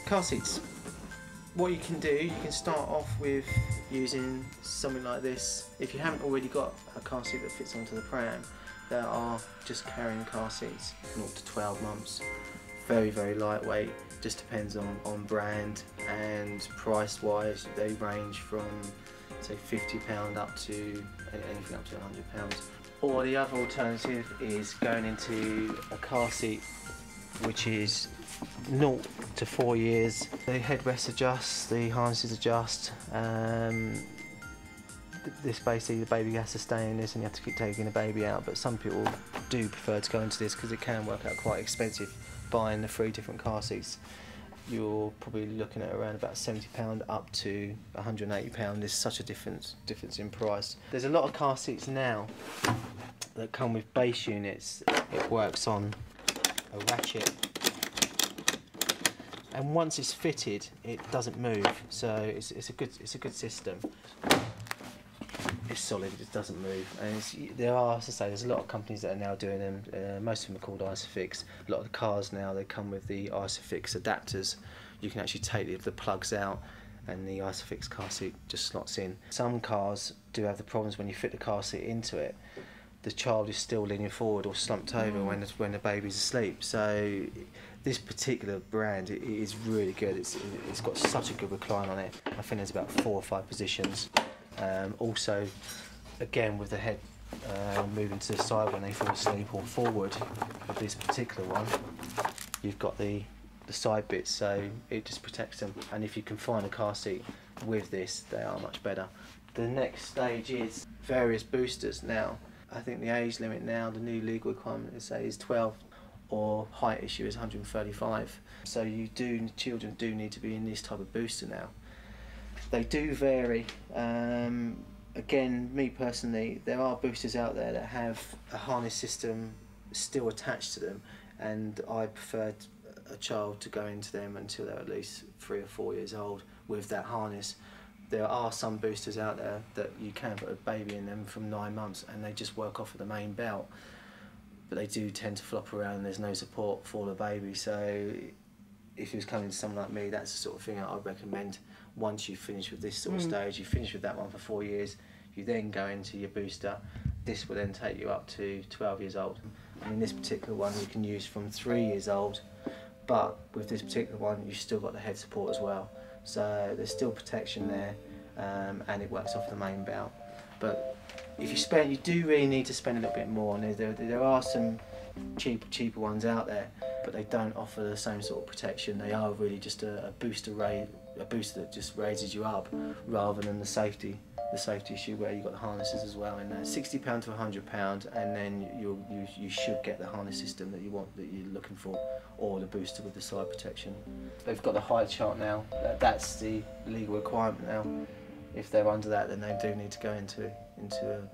Car seats. What you can do, you can start off with using something like this. If you haven't already got a car seat that fits onto the pram, there are just carrying car seats, 0 to 12 months. Very, very lightweight, just depends on brand, and price wise they range from say £50 up to anything up to £100. Or the other alternative is going into a car seat which is 0 to 4 years. The headrests adjust, the harnesses adjust. This basically, the baby has to stay in this and you have to keep taking the baby out, but some people do prefer to go into this because it can work out quite expensive buying the 3 different car seats. You're probably looking at around about £70 up to £180. There's such a difference in price. There's a lot of car seats now that come with base units. It works on a ratchet, and once it's fitted it doesn't move, so it's a good system. It's solid, it doesn't move, and there are, as I say, there's a lot of companies that are now doing them. Most of them are called Isofix. A lot of the cars now, they come with the Isofix adapters. You can actually take the plugs out and the Isofix car seat just slots in. Some cars do have the problems when you fit the car seat into it, the child is still leaning forward or slumped over when the baby's asleep. So this particular brand, it is really good. It's got such a good recline on it. I think there's about 4 or 5 positions. Also, again, with the head moving to the side when they fall asleep, or forward with this particular one, you've got the side bits, so it just protects them. And if you can find a car seat with this, they are much better. The next stage is various boosters. Now, I think the age limit now, the new legal requirement is 12, or height issue is 135. So children do need to be in this type of booster now. They do vary. Again, me personally, there are boosters out there that have a harness system still attached to them, and I preferred a child to go into them until they're at least 3 or 4 years old with that harness. There are some boosters out there that you can put a baby in them from 9 months and they just work off of the main belt, but they do tend to flop around and there's no support for the baby. So if you was coming to someone like me, that's the sort of thing I'd recommend. Once you finish with this sort of stage, you finish with that one for 4 years, you then go into your booster. This will then take you up to 12 years old. I mean, this particular one you can use from 3 years old, but with this particular one you've still got the head support as well. So there's still protection there, and it works off the main belt. But if you do really need to spend a little bit more, and there are some cheaper ones out there, but they don't offer the same sort of protection. They are really just a booster that just raises you up, rather than the safety issue where you've got the harnesses as well in there. £60 to £100, and then you should get the harness system that you want, that you're looking for, or the booster with the side protection. They've got the height chart now. That's the legal requirement now. If they're under that, then they do need to go into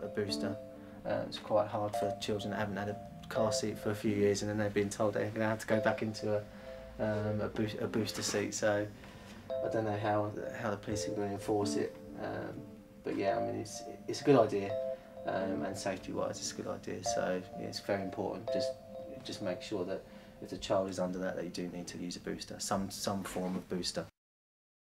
a booster. It's quite hard for children that haven't had a car seat for a few years, and then they've been told they're going to have to go back into a booster seat. So I don't know how the police are going to enforce it. But yeah, I mean, it's a good idea, and safety-wise, it's a good idea. So yeah, it's very important. Just make sure that if the child is under that, you do need to use a booster, some form of booster.